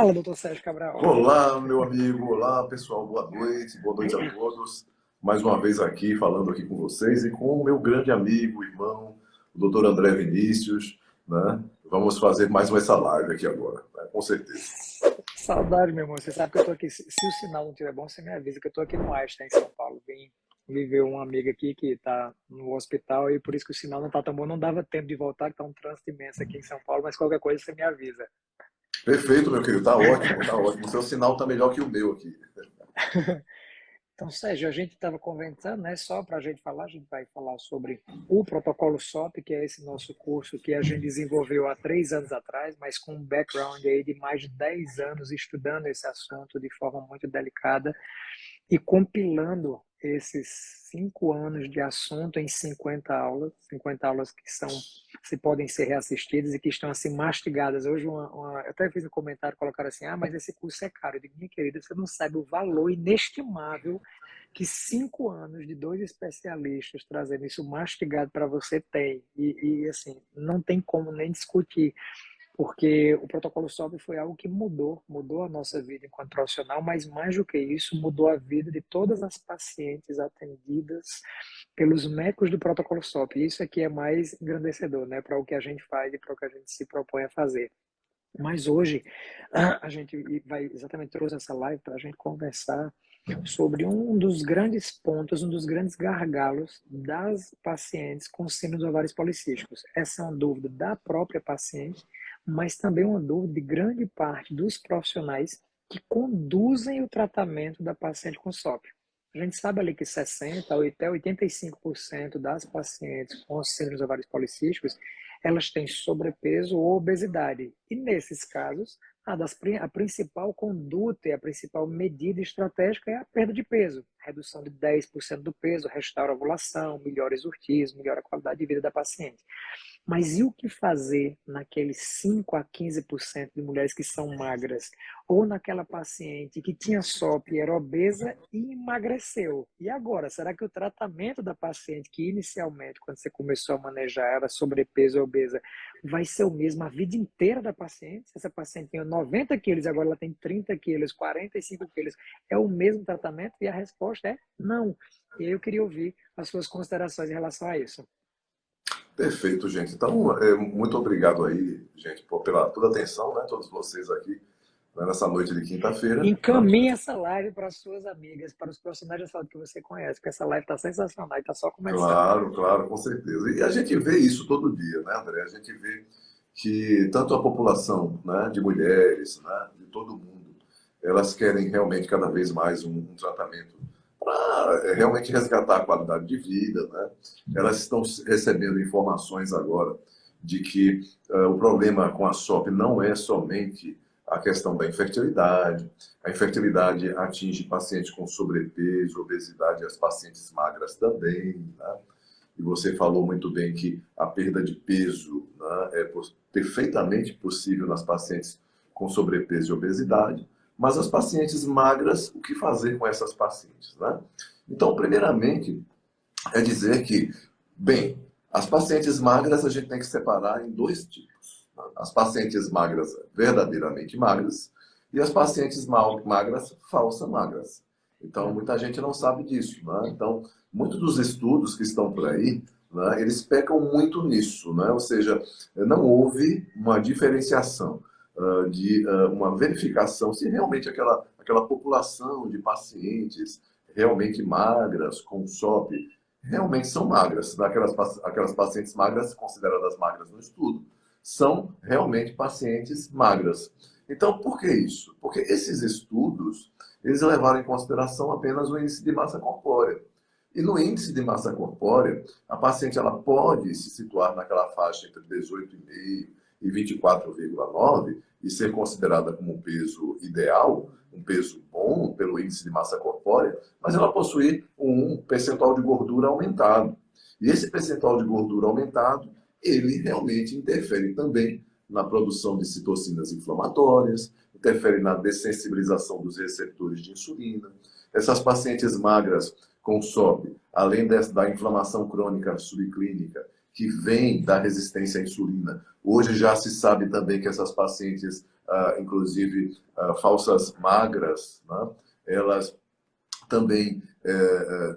Fala, doutor Sérgio Cabral. Olá, meu amigo, olá pessoal, boa noite a todos. Mais uma vez aqui, falando aqui com vocês e com o meu grande amigo, irmão, o doutor André Vinícius, né? Vamos fazer mais essa live aqui agora, né? Com certeza. Saudade, meu irmão. Você sabe que eu tô aqui. Se o sinal não estiver bom, você me avisa que eu tô aqui no Einstein, em São Paulo. Vim viver uma amiga aqui que tá no hospital e por isso que o sinal não tá tão bom. Não dava tempo de voltar, que tá um trânsito imenso aqui em São Paulo, mas qualquer coisa você me avisa. Perfeito, meu querido, tá ótimo, tá ótimo. O seu sinal tá melhor que o meu aqui. Então, Sérgio, a gente estava conversando, né? Só para a gente falar, a gente vai falar sobre o protocolo SOP, que é esse nosso curso que a gente desenvolveu há 3 anos atrás, mas com um background aí de mais de 10 anos estudando esse assunto de forma muito delicada e compilando esses 5 anos de assunto em 50 aulas que são, se podem ser reassistidas e que estão assim mastigadas. Hoje eu até fiz um comentário, colocaram assim, mas esse curso é caro. Eu digo, minha querida, você não sabe o valor inestimável que 5 anos de dois especialistas trazendo isso mastigado para você tem. E assim, não tem como nem discutir porque o protocolo SOP foi algo que mudou a nossa vida enquanto profissional, mas mais do que isso, mudou a vida de todas as pacientes atendidas pelos médicos do protocolo SOP. Isso aqui é mais engrandecedor, né, para o que a gente faz e para o que a gente se propõe a fazer. Mas hoje a gente vai exatamente trouxe essa live para a gente conversar sobre um dos grandes pontos, um dos grandes gargalos das pacientes com síndrome dos ovários policísticos. Essa é uma dúvida da própria paciente, mas também uma dúvida de grande parte dos profissionais que conduzem o tratamento da paciente com SOP. A gente sabe ali que 60% até 85% das pacientes com síndrome dos ovários policísticos elas têm sobrepeso ou obesidade. E nesses casos, a principal conduta e a principal medida estratégica é a perda de peso. Redução de 10% do peso, restaura a ovulação, melhora os urtismos, melhora a qualidade de vida da paciente. Mas e o que fazer naqueles 5 a 15% de mulheres que são magras? Ou naquela paciente que tinha SOP, era obesa e emagreceu? E agora, será que o tratamento da paciente que inicialmente, quando você começou a manejar, era sobrepeso ou obesa, vai ser o mesmo a vida inteira da paciente? Se essa paciente tinha 90 quilos, agora ela tem 30 quilos, 45 quilos, é o mesmo tratamento? E a resposta é não. E aí eu queria ouvir as suas considerações em relação a isso. Perfeito, gente. Então, muito obrigado aí, gente, pela toda a atenção, né? Todos vocês aqui, né, nessa noite de quinta-feira, né? Encaminhe essa live para as suas amigas, para os profissionais de saúde que você conhece, porque essa live está sensacional e está só começando. Claro, claro, com certeza. E a gente vê isso todo dia, né, André? A gente vê que tanto a população, né, de mulheres, né, de todo mundo, elas querem realmente cada vez mais um tratamento para realmente resgatar a qualidade de vida, né? Elas estão recebendo informações agora de que o problema com a SOP não é somente a questão da infertilidade. A infertilidade atinge pacientes com sobrepeso, obesidade e as pacientes magras também, né? E você falou muito bem que a perda de peso, né, é perfeitamente possível nas pacientes com sobrepeso e obesidade, mas as pacientes magras, o que fazer com essas pacientes, né? Então, primeiramente, é dizer que, bem, as pacientes magras a gente tem que separar em dois tipos, né? As pacientes magras verdadeiramente magras e as pacientes magras falsas magras. Então, muita gente não sabe disso, né? Então, muitos dos estudos que estão por aí, né, eles pecam muito nisso, né? Ou seja, não houve uma diferenciação, uma verificação se realmente aquela população de pacientes realmente magras, com SOP, realmente são magras. Aquelas pacientes magras, consideradas magras no estudo, são realmente pacientes magras. Então, por que isso? Porque esses estudos, eles levaram em consideração apenas o índice de massa corpórea. E no índice de massa corpórea, a paciente ela pode se situar naquela faixa entre 18,5 e 24,9 e ser considerada como um peso ideal, um peso bom pelo índice de massa corpórea, mas ela possui um percentual de gordura aumentado. E esse percentual de gordura aumentado, ele realmente interfere também na produção de citocinas inflamatórias, interfere na dessensibilização dos receptores de insulina. Essas pacientes magras com SOP, além da inflamação crônica subclínica, que vem da resistência à insulina. Hoje já se sabe também que essas pacientes, inclusive falsas magras, né, elas também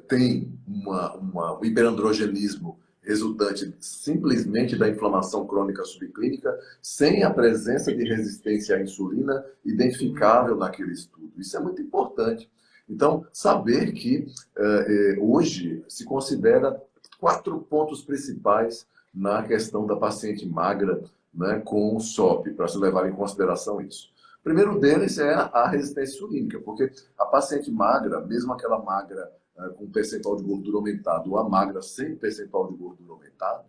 têm um hiperandrogenismo resultante simplesmente da inflamação crônica subclínica, sem a presença de resistência à insulina identificável naquele estudo. Isso é muito importante. Então, saber que hoje se considera 4 pontos principais na questão da paciente magra, né, com o SOP, para se levar em consideração isso. O primeiro deles é a resistência insulínica, porque a paciente magra, mesmo aquela magra com percentual de gordura aumentado, ou a magra sem percentual de gordura aumentado,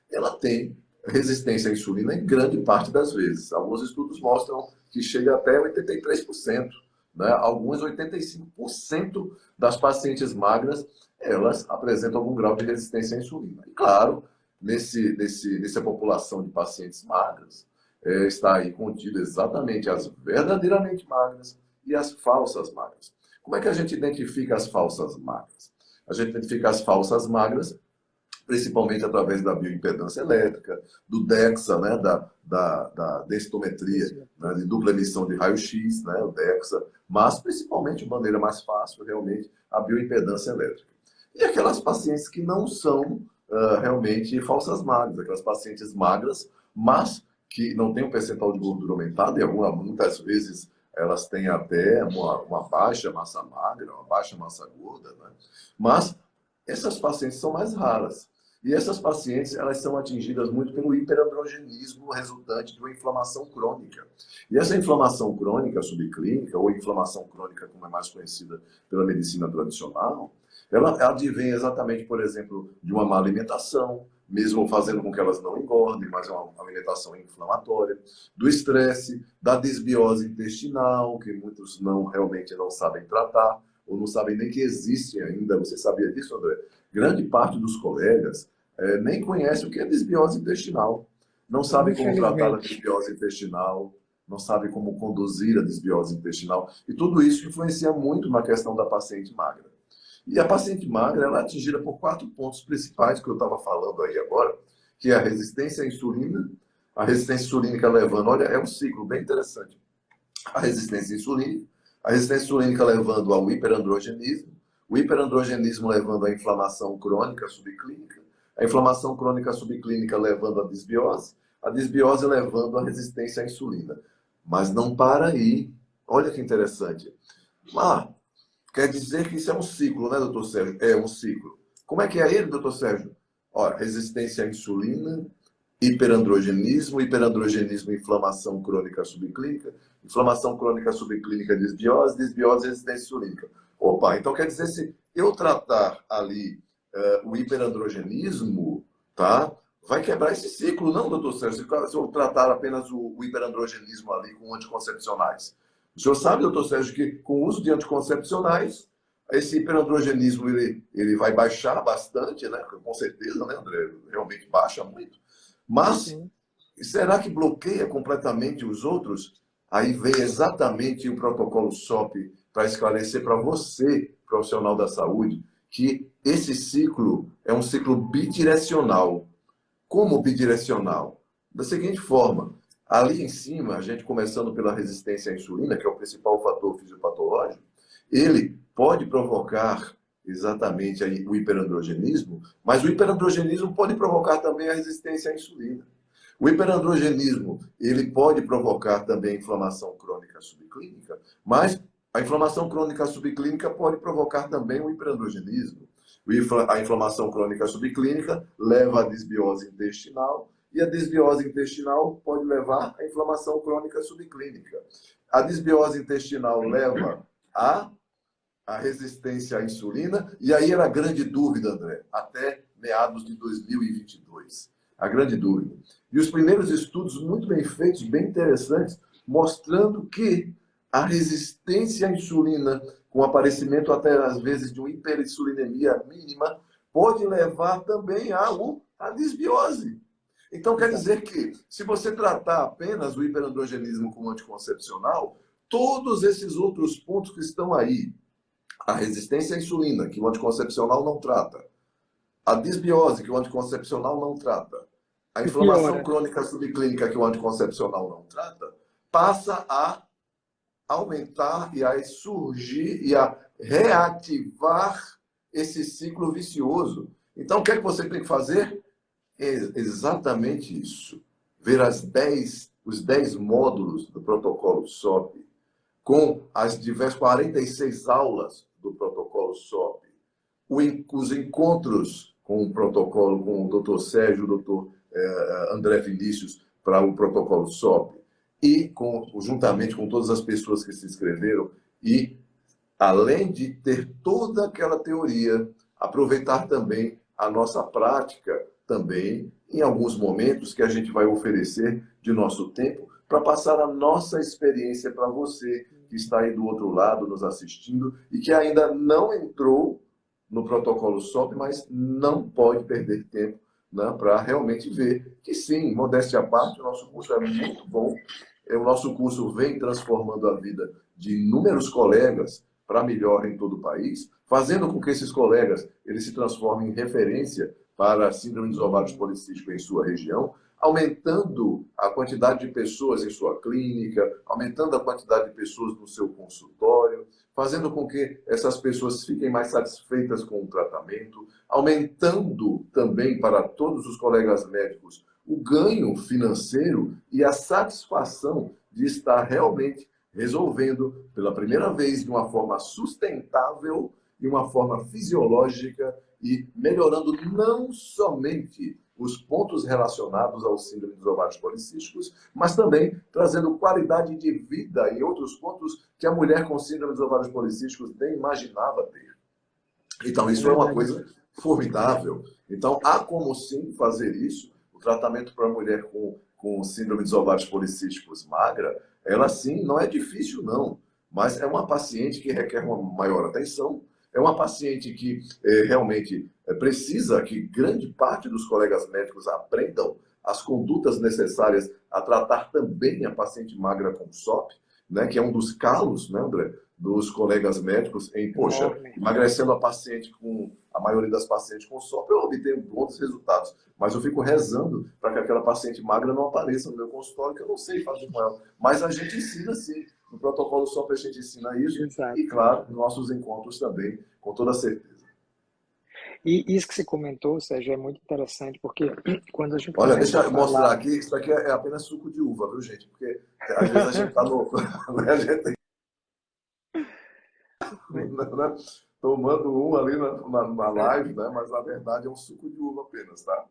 ela tem resistência à insulina em grande parte das vezes. Alguns estudos mostram que chega até 83%, né? Alguns 85% das pacientes magras, elas apresentam algum grau de resistência à insulina. E claro, nessa população de pacientes magras, está aí contido exatamente as verdadeiramente magras e as falsas magras. Como é que a gente identifica as falsas magras? A gente identifica as falsas magras principalmente através da bioimpedância elétrica, do DEXA, né, da densitometria, né, de dupla emissão de raio-x, né, o DEXA, mas principalmente, de maneira mais fácil, realmente, a bioimpedância elétrica. E aquelas pacientes que não são realmente falsas magras, aquelas pacientes magras, mas que não têm um percentual de gordura aumentado, e muitas vezes elas têm até uma baixa massa magra, uma baixa massa gorda, né? Mas essas pacientes são mais raras. E essas pacientes, elas são atingidas muito pelo hiperandrogenismo resultante de uma inflamação crônica. E essa inflamação crônica subclínica, ou inflamação crônica, como é mais conhecida pela medicina tradicional, ela advém exatamente, por exemplo, de uma má alimentação, mesmo fazendo com que elas não engordem, mas é uma alimentação inflamatória, do estresse, da desbiose intestinal, que muitos realmente não sabem tratar, ou não sabem nem que existe ainda. Você sabia disso, André? Grande parte dos colegas nem conhece o que é desbiose intestinal. Não sabe como tratar a desbiose intestinal, não sabe como conduzir a desbiose intestinal. E tudo isso influencia muito na questão da paciente magra. E a paciente magra, ela é atingida por 4 pontos principais que eu estava falando aí agora, que é a resistência à insulina, a resistência insulínica levando, olha, é um ciclo bem interessante. A resistência insulínica levando ao hiperandrogenismo, o hiperandrogenismo levando à inflamação crônica subclínica, a inflamação crônica subclínica levando à desbiose, a desbiose levando à resistência à insulina. Mas não para aí. Olha que interessante. Quer dizer que isso é um ciclo, né, doutor Sérgio? É um ciclo. Como é que é ele, doutor Sérgio? Olha, resistência à insulina, hiperandrogenismo, inflamação crônica subclínica, inflamação crônica subclínica, desbiose, resistência insulínica. Opa, então quer dizer, se eu tratar ali o hiperandrogenismo, tá? Vai quebrar esse ciclo, não, doutor Sérgio? Se eu tratar apenas o hiperandrogenismo ali com anticoncepcionais. O senhor sabe, doutor Sérgio, que com o uso de anticoncepcionais, esse hiperandrogenismo ele vai baixar bastante, né? Com certeza, né, André? Realmente baixa muito. Mas, será que bloqueia completamente os outros? Aí vem exatamente o protocolo SOP para esclarecer para você, profissional da saúde, que esse ciclo é um ciclo bidirecional. Como bidirecional? Da seguinte forma, ali em cima, a gente começando pela resistência à insulina, que é o principal fator fisiopatológico, ele pode provocar exatamente aí o hiperandrogenismo, mas o hiperandrogenismo pode provocar também a resistência à insulina. O hiperandrogenismo, ele pode provocar também inflamação crônica subclínica, mas a inflamação crônica subclínica pode provocar também o hiperandrogenismo. A inflamação crônica subclínica leva à desbiose intestinal, e a desbiose intestinal pode levar à inflamação crônica subclínica. A desbiose intestinal leva a resistência à insulina, e aí era a grande dúvida, André, até meados de 2022. A grande dúvida. E os primeiros estudos muito bem feitos, bem interessantes, mostrando que a resistência à insulina, com aparecimento até às vezes de uma hiperinsulinemia mínima, pode levar também à desbiose. Então, quer dizer que, se você tratar apenas o hiperandrogenismo como anticoncepcional, todos esses outros pontos que estão aí, a resistência à insulina, que o anticoncepcional não trata, A disbiose, que o anticoncepcional não trata, a E inflamação piora. crônica subclínica, que o anticoncepcional não trata, passa a aumentar e a surgir e a reativar esse ciclo vicioso. Então, o que é que você tem que fazer? É exatamente isso. Ver os 10 módulos do protocolo SOP, com as diversas 46 aulas do protocolo SOP, os encontros com o protocolo, com o Dr. Sérgio, o Dr. André Vinícius, para o protocolo SOP, e juntamente com todas as pessoas que se inscreveram, e além de ter toda aquela teoria, aproveitar também a nossa prática, também em alguns momentos que a gente vai oferecer de nosso tempo, para passar a nossa experiência para você que está aí do outro lado nos assistindo e que ainda não entrou no protocolo SOP, mas não pode perder tempo, né, para realmente ver que sim, modéstia à parte, o nosso curso é muito bom, o nosso curso vem transformando a vida de inúmeros colegas para melhor em todo o país, fazendo com que esses colegas eles se transformem em referência para a síndrome dos ovários policísticos em sua região, aumentando a quantidade de pessoas em sua clínica, aumentando a quantidade de pessoas no seu consultório, fazendo com que essas pessoas fiquem mais satisfeitas com o tratamento, aumentando também para todos os colegas médicos o ganho financeiro e a satisfação de estar realmente resolvendo pela primeira vez de uma forma sustentável, de uma forma fisiológica e melhorando não somente os pontos relacionados ao síndrome dos ovários policísticos, mas também trazendo qualidade de vida e outros pontos que a mulher com síndrome dos ovários policísticos nem imaginava ter. Então, É isso é uma verdade. coisa formidável. Então, há como sim fazer isso. O tratamento para a mulher com síndrome dos ovários policísticos magra, ela sim, não é difícil, não. Mas é uma paciente que requer uma maior atenção. É uma paciente que realmente precisa que grande parte dos colegas médicos aprendam as condutas necessárias a tratar também a paciente magra com SOP, né, que é um dos calos, né, André, dos colegas médicos em, poxa, Enorme. emagrecendo a paciente com a maioria das pacientes com SOP, eu obtenho bons resultados. Mas eu fico rezando para que aquela paciente magra não apareça no meu consultório, que eu não sei fazer com ela. Mas a gente ensina sim. No protocolo SOP a gente ensina isso. Exato. E, claro, nos nossos encontros também, com toda certeza. E isso que você comentou, Sérgio, é muito interessante, porque quando a gente Olha, começa deixa a eu mostrar falar. aqui. Isso aqui é apenas suco de uva, viu, gente? Porque às vezes a gente está no. A gente né, tomando um ali na live, né? Mas na verdade é um suco de uva apenas, tá?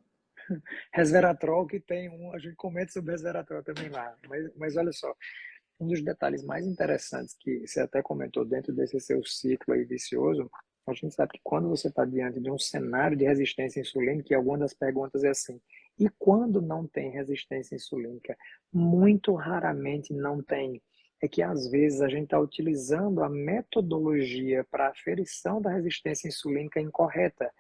Resveratrol, que tem um, a gente comenta sobre resveratrol também lá. Mas olha só, um dos detalhes mais interessantes que você até comentou dentro desse seu ciclo aí vicioso, a gente sabe que quando você está diante de um cenário de resistência insulínica, e alguma das perguntas é assim, e quando não tem resistência insulínica? Muito raramente não tem. É que às vezes a gente está utilizando a metodologia para aferição da resistência insulínica incorreta.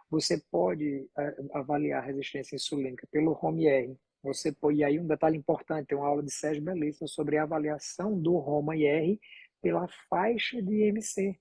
Você pode avaliar a resistência insulínica pelo HOME-IR. Você pode, e aí um detalhe importante, tem uma aula de Sérgio Belissa sobre a avaliação do HOMA-IR pela faixa de IMC.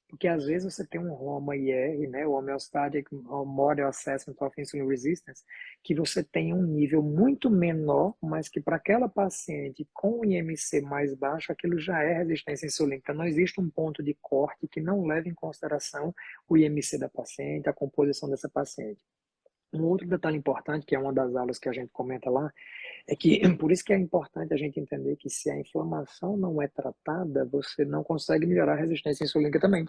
Porque às vezes você tem um HOMA-IR, né, o Homeostatic Model Assessment of Insulin Resistance, que você tem um nível muito menor, mas que para aquela paciente com IMC mais baixo, aquilo já é resistência insulínica. Não existe um ponto de corte que não leve em consideração o IMC da paciente, a composição dessa paciente. Um outro detalhe importante, que é uma das aulas que a gente comenta lá, é que por isso que é importante a gente entender que se a inflamação não é tratada, você não consegue melhorar a resistência insulínica também,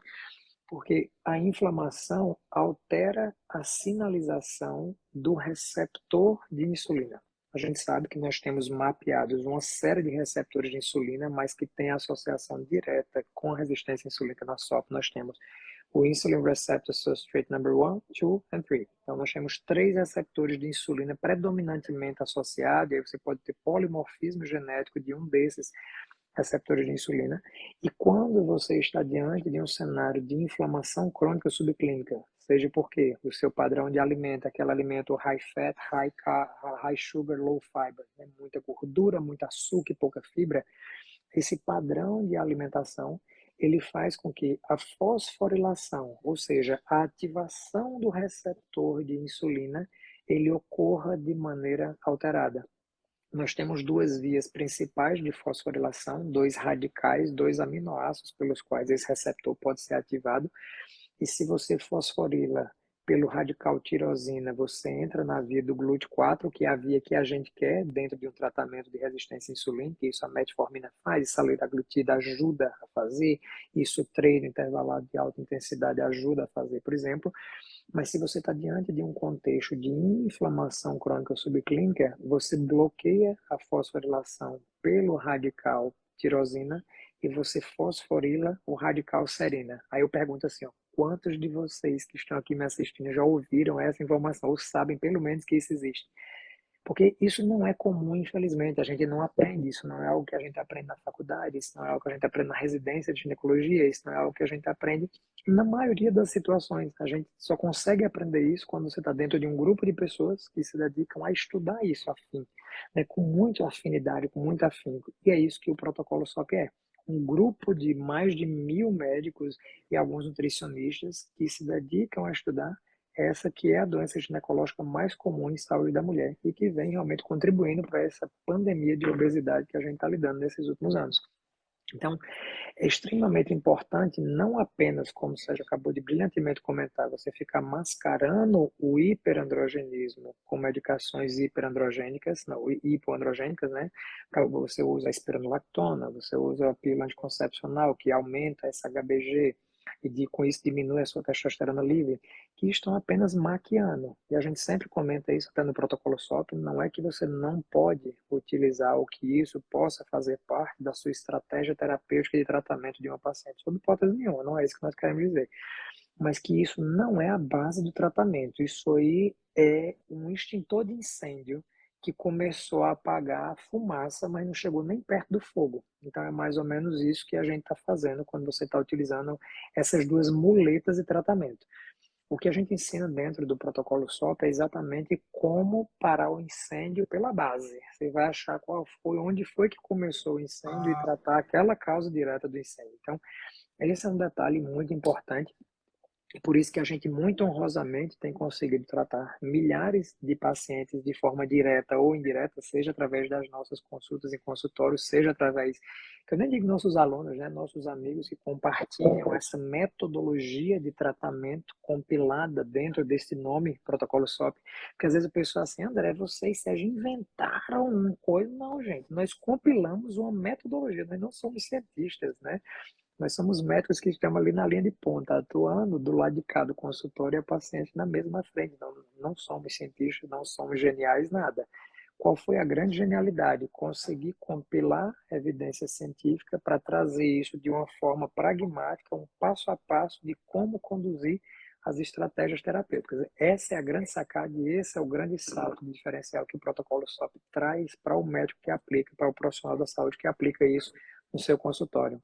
porque a inflamação altera a sinalização do receptor de insulina. A gente sabe que nós temos mapeados uma série de receptores de insulina, mas que tem associação direta com a resistência insulínica na SOP. Nós temos o Insulin Receptor Substrate number 1, 2 and 3. Então, nós temos 3 receptores de insulina predominantemente associados, e aí você pode ter polimorfismo genético de um desses receptores de insulina. E quando você está diante de um cenário de inflamação crônica subclínica, seja porque o seu padrão de alimento, aquele alimento high fat, high sugar, low fiber, né? Muita gordura, muito açúcar e pouca fibra, esse padrão de alimentação ele faz com que a fosforilação, ou seja, a ativação do receptor de insulina, ele ocorra de maneira alterada. Nós temos duas vias principais de fosforilação, dois radicais, dois aminoácidos pelos quais esse receptor pode ser ativado. E se você fosforila pelo radical tirosina, você entra na via do GLUT4, que é a via que a gente quer dentro de um tratamento de resistência insulínica. Isso a metformina faz, isso a liraglutida ajuda a fazer, isso o treino intervalado de alta intensidade ajuda a fazer, por exemplo. Mas se você está diante de um contexto de inflamação crônica subclínica, você bloqueia a fosforilação pelo radical tirosina e você fosforila o radical serina. Aí eu pergunto assim, ó, quantos de vocês que estão aqui me assistindo já ouviram essa informação ou sabem pelo menos que isso existe? Porque isso não é comum, infelizmente. A gente não aprende, isso não é algo que a gente aprende na faculdade, isso não é algo que a gente aprende na residência de ginecologia, isso não é algo que a gente aprende na maioria das situações. A gente só consegue aprender isso quando você está dentro de um grupo de pessoas que se dedicam a estudar isso afim, né, com muita afinidade, com muito afinco. E é isso que o protocolo SOP é. Um grupo de mais de 1.000 médicos e alguns nutricionistas que se dedicam a estudar essa que é a doença ginecológica mais comum em saúde da mulher e que vem realmente contribuindo para essa pandemia de obesidade que a gente está lidando nesses últimos anos. Então, é extremamente importante, não apenas, como o Sérgio acabou de brilhantemente comentar, você ficar mascarando o hiperandrogenismo com medicações hiperandrogênicas, não, hipoandrogênicas, né? Você usa a espironolactona, você usa a pílula anticoncepcional, que aumenta essa HBG, e com isso diminui a sua testosterona livre, que estão apenas maquiando. E a gente sempre comenta isso até no protocolo SOP, não é que você não pode utilizar ou que isso possa fazer parte da sua estratégia terapêutica de tratamento de uma paciente, sob hipótese nenhuma, não é isso que nós queremos dizer. Mas que isso não é a base do tratamento, isso aí é um extintor de incêndio que começou a apagar a fumaça, mas não chegou nem perto do fogo. Então é mais ou menos isso que a gente está fazendo quando você está utilizando essas duas muletas de tratamento. O que a gente ensina dentro do protocolo SOP é exatamente como parar o incêndio pela base. Você vai achar qual foi, onde foi que começou o incêndio e tratar aquela causa direta do incêndio. Então, esse é um detalhe muito importante. E por isso que a gente muito honrosamente tem conseguido tratar milhares de pacientes de forma direta ou indireta, seja através das nossas consultas em consultórios, seja através, que eu nem digo nossos alunos, né, nossos amigos que compartilham essa metodologia de tratamento compilada dentro desse nome, protocolo SOP, porque às vezes a pessoa assim, André, vocês, Sérgio, inventaram uma coisa. Não, gente, nós compilamos uma metodologia, nós não somos cientistas, né? Nós somos médicos que estamos ali na linha de ponta, atuando do lado de cá do consultório e a paciente na mesma frente. Não, não somos cientistas, não somos geniais, nada. Qual foi a grande genialidade? Conseguir compilar evidência científica para trazer isso de uma forma pragmática, um passo a passo de como conduzir as estratégias terapêuticas. Essa é a grande sacada e esse é o grande salto de diferencial que o protocolo SOP traz para o médico que aplica, para o profissional da saúde que aplica isso no seu consultório.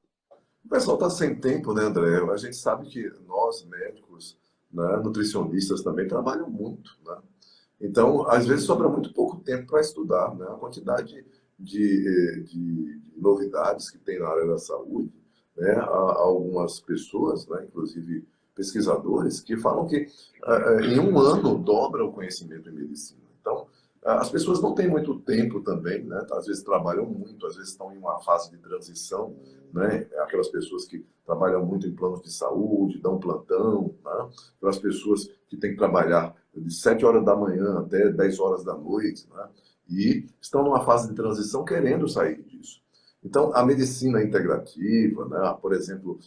O pessoal está sem tempo, né, André? A gente sabe que nós, médicos, né, nutricionistas também, trabalham muito, né? Então, às vezes sobra muito pouco tempo para estudar, né? A quantidade de novidades que tem na área da saúde, né? Há algumas pessoas, né, inclusive pesquisadores, que falam que em um ano dobra o conhecimento em medicina. Então, as pessoas não têm muito tempo também, né? Às vezes trabalham muito, às vezes estão em uma fase de transição, né? Aquelas pessoas que trabalham muito em planos de saúde, dão plantão, né? Aquelas pessoas que têm que trabalhar de 7 horas da manhã até 10 horas da noite, né? E estão numa fase de transição querendo sair disso. Então, a medicina integrativa, né? Por exemplo,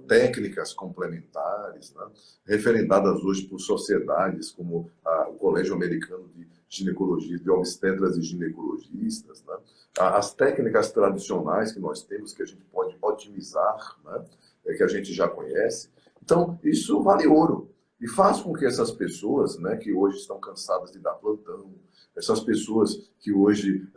técnicas complementares, né? Referendadas hoje por sociedades como o Colégio Americano de Ginecologia, de Obstetras e Ginecologistas, né? As técnicas tradicionais que nós temos, que a gente pode otimizar, né? Que a gente já conhece. Então, isso vale ouro. E faz com que essas pessoas, né, que hoje estão cansadas de dar plantão, essas pessoas que hoje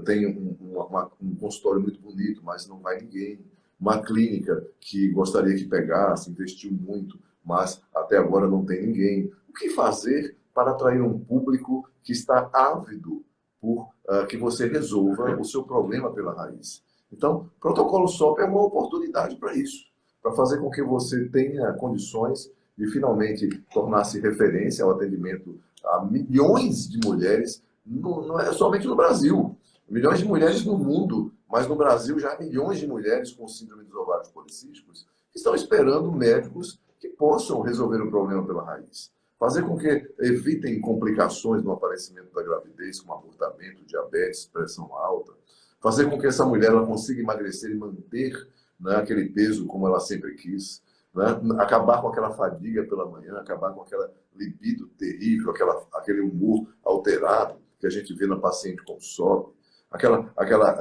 têm um consultório muito bonito, mas não vai ninguém, uma clínica que gostaria que pegasse, investiu muito, mas até agora não tem ninguém. O que fazer para atrair um público que está ávido por que você resolva o seu problema pela raiz? Então, o protocolo SOP é uma oportunidade para isso, para fazer com que você tenha condições de finalmente tornar-se referência ao atendimento a milhões de mulheres, não é somente no Brasil, milhões de mulheres no mundo, mas no Brasil já há milhões de mulheres com síndrome dos ovários policísticos que estão esperando médicos que possam resolver o problema pela raiz. Fazer com que evitem complicações no aparecimento da gravidez, como abortamento, diabetes, pressão alta. Fazer com que essa mulher ela consiga emagrecer e manter, né, aquele peso como ela sempre quis. Né? Acabar com aquela fadiga pela manhã, acabar com aquela libido terrível, aquele humor alterado que a gente vê na paciente com SOP, aquela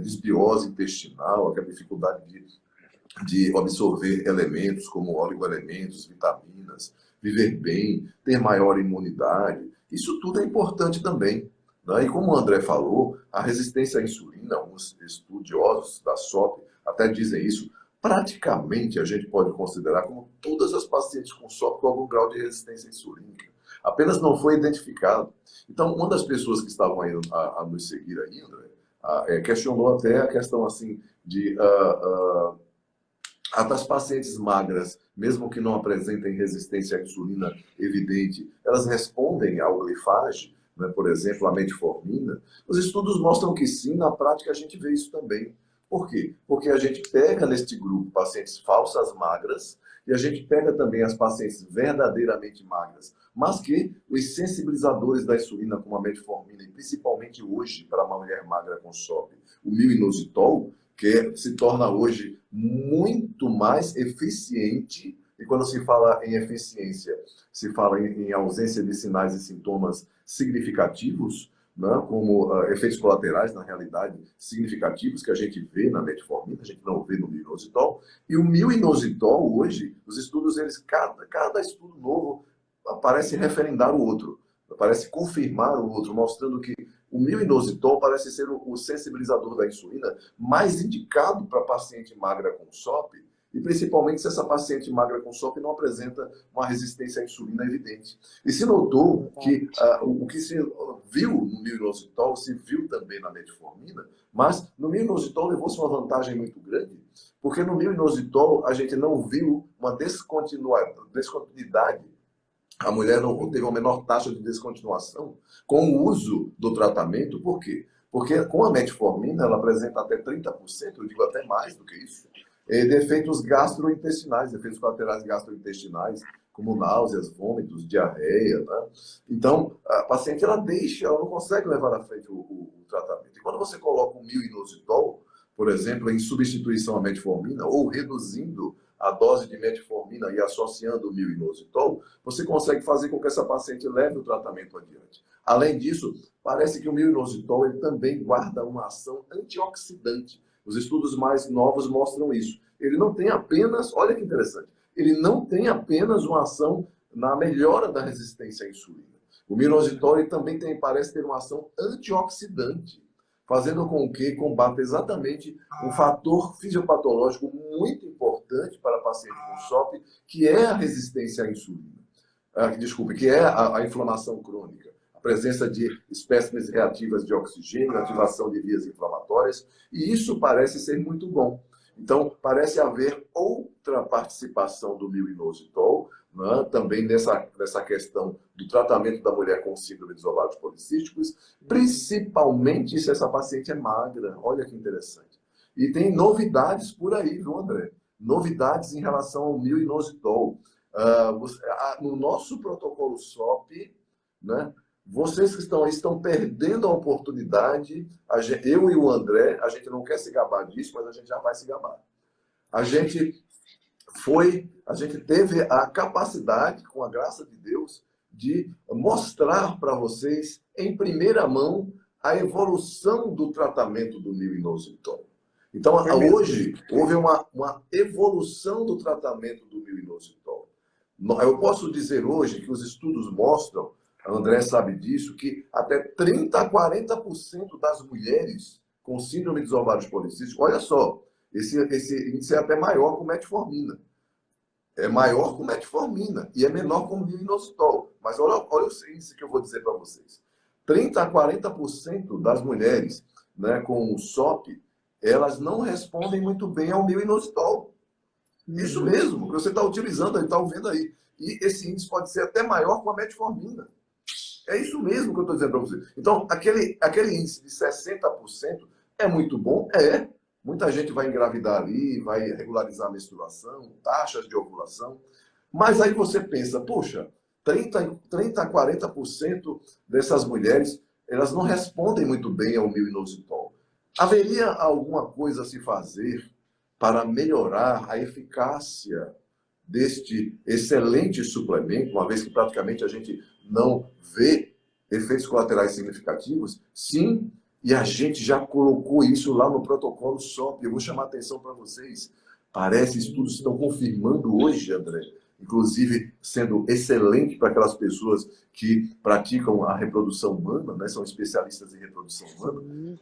desbiose intestinal, aquela dificuldade de absorver elementos como oligoelementos, vitaminas, viver bem, ter maior imunidade. Isso tudo é importante também. Né? E como o André falou, a resistência à insulina, alguns estudiosos da SOP até dizem isso, praticamente a gente pode considerar como todas as pacientes com SOP com algum grau de resistência insulínica. Apenas não foi identificado. Então, uma das pessoas que estavam aí a nos seguir aí, André, questionou até a questão assim de das pacientes magras, mesmo que não apresentem resistência à insulina evidente, elas respondem ao glifage, né, por exemplo, a metformina. Os estudos mostram que sim, na prática a gente vê isso também. Por quê? Porque a gente pega neste grupo pacientes falsas magras e a gente pega também as pacientes verdadeiramente magras, mas que os sensibilizadores da insulina, como a metformina, e principalmente hoje para uma mulher magra com SOP, o myo-inositol, que se torna hoje muito mais eficiente, e quando se fala em eficiência, se fala em ausência de sinais e sintomas significativos, né, como efeitos colaterais, na realidade, significativos que a gente vê na metformina, a gente não vê no myo-inositol. E o myo-inositol, hoje, os estudos, cada estudo novo parece referendar o outro, parece confirmar o outro, mostrando que o myo-inositol parece ser o sensibilizador da insulina mais indicado para paciente magra com SOP, e principalmente se essa paciente magra com SOP não apresenta uma resistência à insulina evidente. E se notou que o que se viu no myo-inositol se viu também na metformina, mas no myo-inositol levou-se uma vantagem muito grande, porque no myo-inositol a gente não viu uma descontinuidade. A mulher não teve uma menor taxa de descontinuação com o uso do tratamento. Por quê? Porque com a metformina ela apresenta até 30%, eu digo até mais do que isso, de efeitos gastrointestinais, efeitos colaterais gastrointestinais, como náuseas, vômitos, diarreia. Né? Então, a paciente ela não consegue levar à frente o tratamento. E quando você coloca o myo-inositol, por exemplo, em substituição à metformina, ou reduzindo a dose de metformina e associando o myo-inositol, você consegue fazer com que essa paciente leve o tratamento adiante. Além disso, parece que o myo-inositol ele também guarda uma ação antioxidante. Os estudos mais novos mostram isso. Ele não tem apenas, olha que interessante, ele não tem apenas uma ação na melhora da resistência à insulina. O myo-inositol ele também parece ter uma ação antioxidante, fazendo com que combata exatamente um fator fisiopatológico muito importante para paciente com SOP, que é a resistência à insulina. Desculpe, que é a inflamação crônica. A presença de espécimes reativas de oxigênio, ativação de vias inflamatórias, e isso parece ser muito bom. Então, parece haver outra participação do myo-inositol, né, também nessa questão do tratamento da mulher com síndrome dos ovários policísticos, principalmente se essa paciente é magra. Olha que interessante. E tem novidades por aí, viu, André? Novidades em relação ao myo-inositol. No nosso protocolo SOP, né, vocês que estão aí estão perdendo a oportunidade. Eu e o André, a gente não quer se gabar disso, mas a gente já vai se gabar. A gente teve a capacidade, com a graça de Deus, de mostrar para vocês, em primeira mão, a evolução do tratamento do myo-inositol. Então, hoje, houve uma evolução do tratamento do myo-inositol. Eu posso dizer hoje que os estudos mostram, a André sabe disso, que até 30% a 40% das mulheres com síndrome dos ovários policísticos, olha só, esse índice é até maior com metformina. É maior com metformina e é menor com myo-inositol. Mas olha o índice que eu vou dizer para vocês. 30% a 40% das mulheres, né, com o SOP, elas não respondem muito bem ao mil-inositol. Isso mesmo, que você está utilizando, está ouvindo aí. E esse índice pode ser até maior com a metformina. É isso mesmo que eu estou dizendo para você. Então, aquele índice de 60% é muito bom? É. Muita gente vai engravidar ali, vai regularizar a menstruação, taxas de ovulação. Mas aí você pensa, poxa, 30 a 40% dessas mulheres, elas não respondem muito bem ao mil-inositol. Haveria alguma coisa a se fazer para melhorar a eficácia deste excelente suplemento, uma vez que praticamente a gente não vê efeitos colaterais significativos? Sim, e a gente já colocou isso lá no protocolo SOP. Eu vou chamar a atenção para vocês. Parece estudos estão confirmando hoje, André, inclusive sendo excelente para aquelas pessoas que praticam a reprodução humana, né, são especialistas em reprodução humana,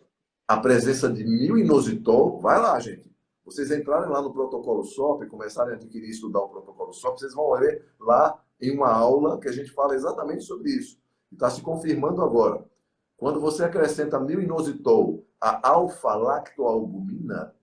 a presença de mil-inositol. Vai lá, gente. Vocês entrarem lá no protocolo SOP, começarem a adquirir e estudar o protocolo SOP, vocês vão ver lá em uma aula que a gente fala exatamente sobre isso. Está se confirmando agora. Quando você acrescenta mil-inositol a alfa-lactoalbumina,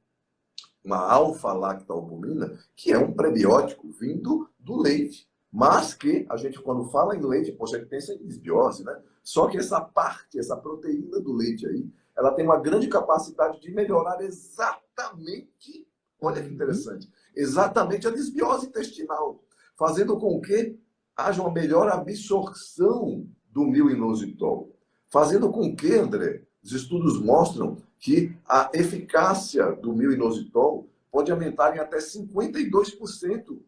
uma alfa-lactoalbumina, que é um prebiótico vindo do leite, mas que a gente, quando fala em leite, poxa, que pensa em desbiose, né? Só que essa parte, essa proteína do leite aí, ela tem uma grande capacidade de melhorar exatamente, olha que interessante, exatamente a desbiose intestinal, fazendo com que haja uma melhor absorção do mil-inositol. Fazendo com que, André, os estudos mostram que a eficácia do mil-inositol pode aumentar em até 52%.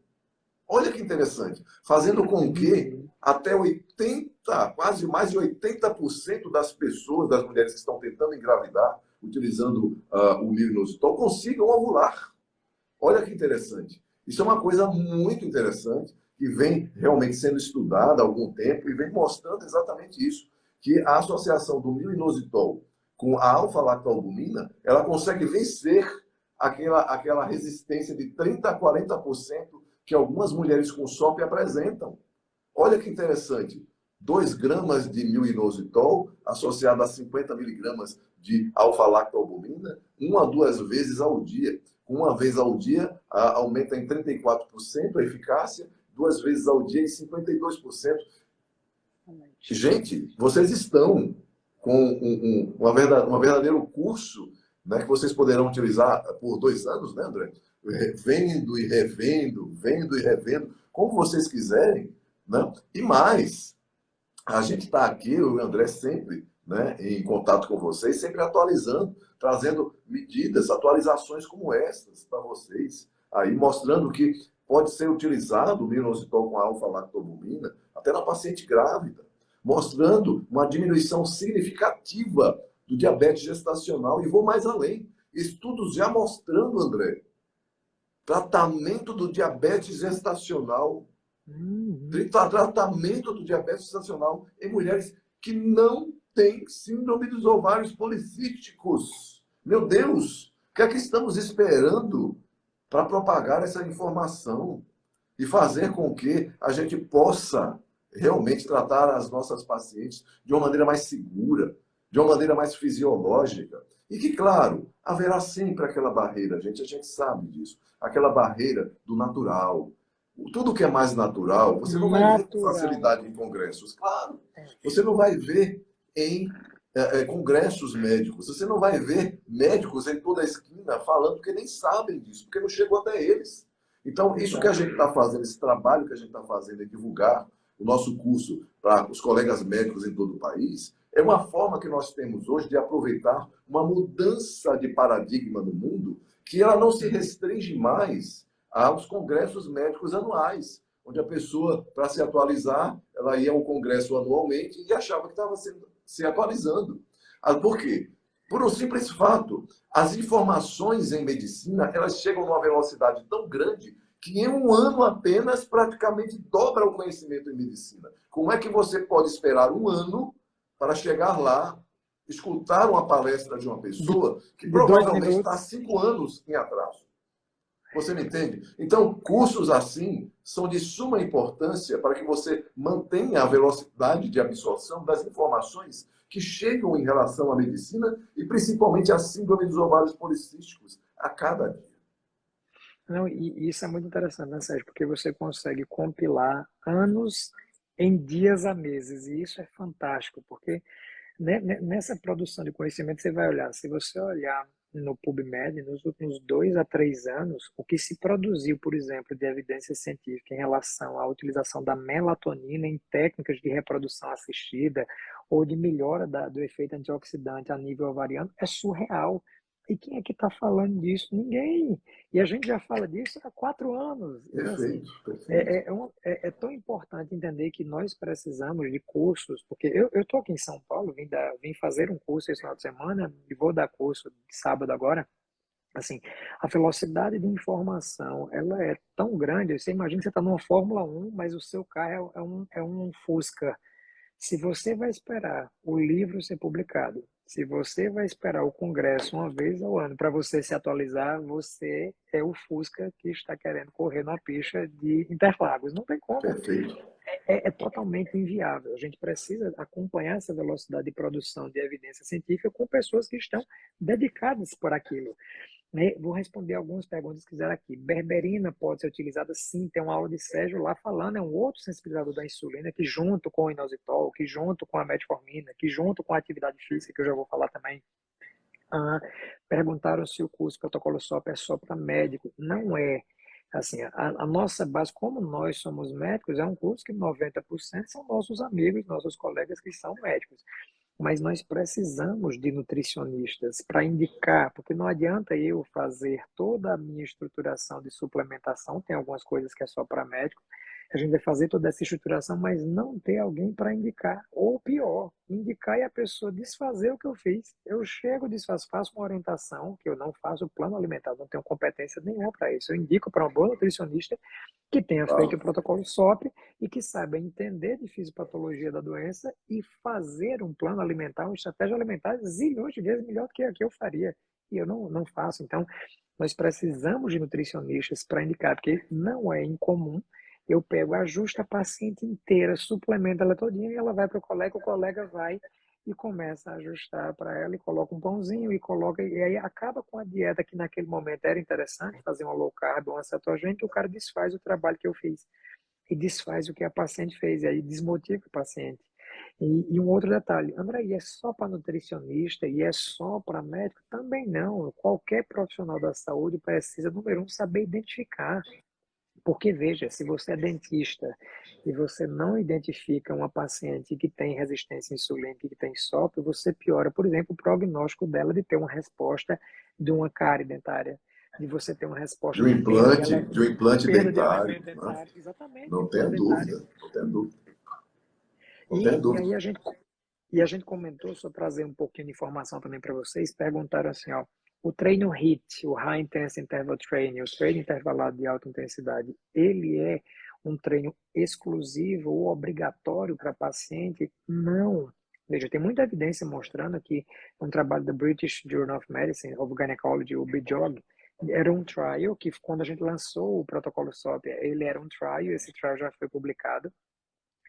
Olha que interessante. Fazendo com que até 80, quase mais de 80% das pessoas, das mulheres que estão tentando engravidar, utilizando o mil-inositol, consigam ovular. Olha que interessante. Isso é uma coisa muito interessante, que vem realmente sendo estudada há algum tempo e vem mostrando exatamente isso, que a associação do mil-inositol com a alfa-lactoalbumina, ela consegue vencer aquela resistência de 30 a 40% que algumas mulheres com SOP apresentam. Olha que interessante. 2 gramas de mil-inositol associado a 50 miligramas de alfa-lactoalbumina, 1 a 2 vezes ao dia. Uma vez ao dia, aumenta em 34% a eficácia, 2 vezes ao dia em 52%. Gente, vocês estão com um verdadeiro curso, né, que vocês poderão utilizar por 2 anos, né, André? Vendo e revendo, como vocês quiserem, né? E mais, a gente está aqui, eu e o André, sempre, né, em contato com vocês, sempre atualizando, trazendo medidas, atualizações como essas para vocês, aí mostrando que pode ser utilizado o minoxidil com alfa-lactoalbumina até na paciente grávida, mostrando uma diminuição significativa do diabetes gestacional. E vou mais além, estudos já mostrando, André, tratamento do diabetes gestacional, tratamento do diabetes gestacional em mulheres que não têm síndrome dos ovários policísticos. Meu Deus, o que é que estamos esperando para propagar essa informação e fazer com que a gente possa realmente tratar as nossas pacientes de uma maneira mais segura, de uma maneira mais fisiológica? E que, claro, haverá sempre aquela barreira, a gente sabe disso, aquela barreira do natural. Tudo que é mais natural, você não vai ver com facilidade em congressos. Claro, você não vai ver em congressos médicos, você não vai ver médicos em toda a esquina falando que nem sabem disso, porque não chegou até eles. Então, isso que a gente está fazendo, esse trabalho que a gente está fazendo é divulgar o nosso curso para os colegas médicos em todo o país, é uma forma que nós temos hoje de aproveitar uma mudança de paradigma no mundo, que ela não se restringe mais aos congressos médicos anuais, onde a pessoa, para se atualizar, ela ia ao congresso anualmente e achava que estava se atualizando. Por quê? Por um simples fato, as informações em medicina, elas chegam numa velocidade tão grande que em um ano apenas praticamente dobra o conhecimento em medicina. Como é que você pode esperar um ano para chegar lá, escutar uma palestra de uma pessoa que provavelmente está há 5 anos em atraso? Você me entende? Então, cursos assim são de suma importância para que você mantenha a velocidade de absorção das informações que chegam em relação à medicina e principalmente à síndrome dos ovários policísticos a cada dia. Não, e isso é muito interessante, né, Sérgio? Porque você consegue compilar anos em dias a meses, e isso é fantástico, porque nessa produção de conhecimento você vai olhar, se você olhar no PubMed, nos últimos 2 a 3 anos, o que se produziu, por exemplo, de evidência científica em relação à utilização da melatonina em técnicas de reprodução assistida ou de melhora do efeito antioxidante a nível ovariano é surreal. E quem é que está falando disso? Ninguém. E a gente já fala disso há 4 anos. Então, assim, Perfeito, perfeito. é tão importante entender que nós precisamos de cursos, porque eu estou aqui em São Paulo, vim fazer um curso esse final de semana e vou dar curso de sábado agora. Assim, a velocidade de informação, ela é tão grande, você imagina que você está numa Fórmula 1, mas o seu carro é um Fusca. Se você vai esperar o livro ser publicado, se você vai esperar o Congresso uma vez ao ano para você se atualizar, você é o Fusca que está querendo correr na pista de Interlagos. Não tem como. Perfeito. É totalmente inviável. A gente precisa acompanhar essa velocidade de produção de evidência científica com pessoas que estão dedicadas por aquilo. Né? Vou responder algumas perguntas que fizeram aqui. Berberina pode ser utilizada sim, tem uma aula de Sérgio lá falando, é um outro sensibilizador da insulina que junto com o inositol, que junto com a metformina, que junto com a atividade física, que eu já vou falar também. Perguntaram se o curso protocolo SOP é só para médico. Não é. Assim, a nossa base, como nós somos médicos, é um curso que 90% são nossos amigos, nossos colegas que são médicos. Mas nós precisamos de nutricionistas para indicar, porque não adianta eu fazer toda a minha estruturação de suplementação, tem algumas coisas que é só para médico, a gente vai fazer toda essa estruturação, mas não ter alguém para indicar. Ou pior, indicar e a pessoa desfazer o que eu fiz. Eu chego, desfaço, faço uma orientação, que eu não faço plano alimentar, não tenho competência nenhuma para isso. Eu indico para uma boa nutricionista que tenha feito o Claro. protocolo SOP e que saiba entender de fisiopatologia da doença e fazer um plano alimentar, uma estratégia alimentar zilhões de vezes melhor do que a que eu faria. E eu não faço. Então, nós precisamos de nutricionistas para indicar, porque não é incomum. Eu pego, ajusto a paciente inteira, suplemento ela todinha e ela vai para o colega vai e começa a ajustar para ela e coloca um pãozinho e coloca, e aí acaba com a dieta que naquele momento era interessante, fazer uma low carb, uma cetogênica, o cara desfaz o trabalho que eu fiz e desfaz o que a paciente fez, e aí desmotiva o paciente. E um outro detalhe, André, e é só para nutricionista e é só para médico? Também não. Qualquer profissional da saúde precisa, número um, saber identificar. Porque, veja, se você é dentista e você não identifica uma paciente que tem resistência insulínica, que tem SOP, você piora, por exemplo, o prognóstico dela de ter uma resposta de uma cárie dentária, de você ter uma resposta de De um implante perda de dentário, elemento né? dentário. Exatamente, Não implante tenha dentário. dúvida, não tenha dúvida. Não tenha E dúvida. aí a gente comentou, só trazer um pouquinho de informação também para vocês, perguntaram assim, ó, o treino HIIT, o High Intense Interval Training, o treino intervalado de alta intensidade, ele é um treino exclusivo ou obrigatório para paciente? Não. Veja, tem muita evidência mostrando que um trabalho do British Journal of Medicine, of Gynecology, o BJOG, era um trial que quando a gente lançou o protocolo SOP, ele era um trial, esse trial já foi publicado,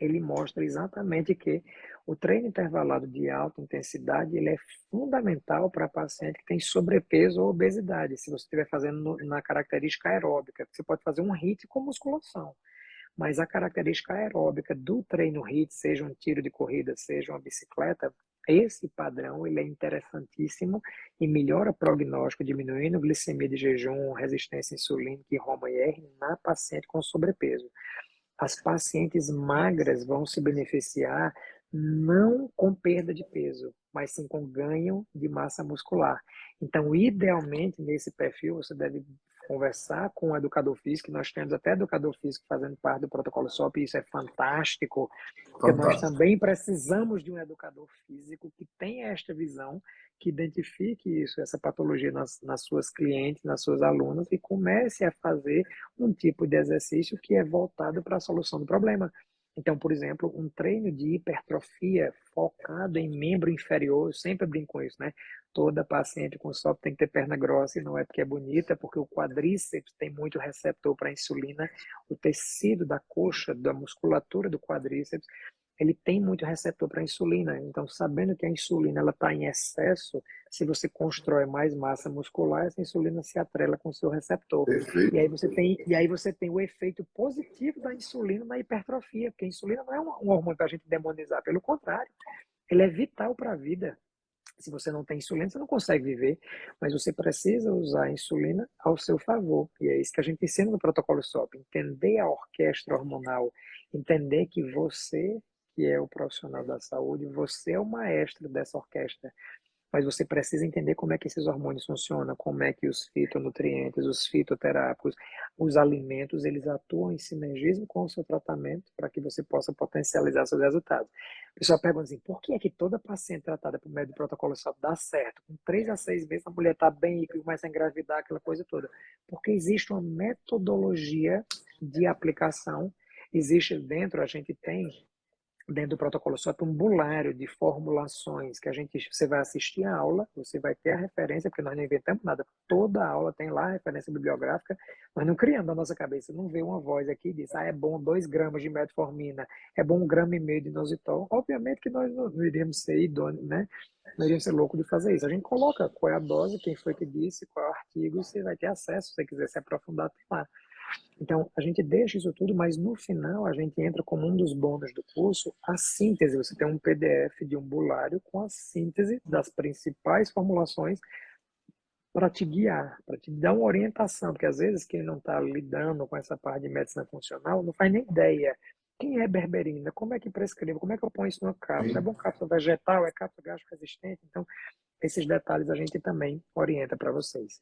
ele mostra exatamente que o treino intervalado de alta intensidade ele é fundamental para paciente que tem sobrepeso ou obesidade. Se você estiver fazendo na característica aeróbica, você pode fazer um HIIT com musculação, mas a característica aeróbica do treino HIIT, seja um tiro de corrida, seja uma bicicleta, esse padrão ele é interessantíssimo e melhora o prognóstico, diminuindo glicemia de jejum, resistência insulínica e ROMA-IR na paciente com sobrepeso. As pacientes magras vão se beneficiar não com perda de peso, mas sim com ganho de massa muscular. Então, idealmente, nesse perfil, você deve conversar com o educador físico, nós temos até educador físico fazendo parte do protocolo SOP, e isso é fantástico, porque nós Fantástico. também precisamos de um educador físico que tenha esta visão, que identifique isso, essa patologia nas suas clientes, nas suas alunas, e comece a fazer um tipo de exercício que é voltado para a solução do problema. Então, por exemplo, um treino de hipertrofia focado em membro inferior, eu sempre brinco com isso, né? toda paciente com SOP tem que ter perna grossa, e não é porque é bonita, é porque o quadríceps tem muito receptor para insulina, o tecido da coxa, da musculatura do quadríceps, ele tem muito receptor para insulina. Então, sabendo que a insulina ela está em excesso, se você constrói mais massa muscular, essa insulina se atrela com o seu receptor. Perfeito. E aí você tem o efeito positivo da insulina na hipertrofia, porque a insulina não é um hormônio para a gente demonizar, pelo contrário, ele é vital para a vida. Se você não tem insulina, você não consegue viver, mas você precisa usar a insulina ao seu favor. E é isso que a gente ensina no protocolo SOP, entender a orquestra hormonal, entender que você, que é o profissional da saúde, você é o maestro dessa orquestra, mas você precisa entender como é que esses hormônios funcionam, como é que os fitonutrientes, os fitoterápicos, os alimentos, eles atuam em sinergismo com o seu tratamento para que você possa potencializar seus resultados. O pessoal pergunta assim, por que é que toda paciente tratada por meio do protocolo SOP dá certo? Com 3 a 6 meses a mulher está bem e começa a engravidar, aquela coisa toda. Porque existe uma metodologia de aplicação, existe dentro, a gente tem dentro do protocolo SOP um bulário de formulações que você vai assistir a aula, você vai ter a referência, porque nós não inventamos nada, toda a aula tem lá a referência bibliográfica, nós não criamos na nossa cabeça, não vê uma voz aqui e diz, é bom 2 gramas de metformina, é bom 1,5 gramas de inositol, obviamente que nós não iríamos ser idôneos, né? Não iríamos ser loucos de fazer isso, a gente coloca qual é a dose, quem foi que disse, qual é o artigo, e você vai ter acesso, se você quiser se aprofundar, tem lá. Então, a gente deixa isso tudo, mas no final a gente entra como um dos bônus do curso, a síntese. Você tem um PDF de um bulário com a síntese das principais formulações para te guiar, para te dar uma orientação, porque às vezes quem não está lidando com essa parte de medicina funcional não faz nem ideia. Quem é berberina? Como é que prescreve? Como é que eu ponho isso numa cápsula? É Sim. bom cápsula vegetal? É cápsula gastro-resistente? Então, esses detalhes a gente também orienta para vocês.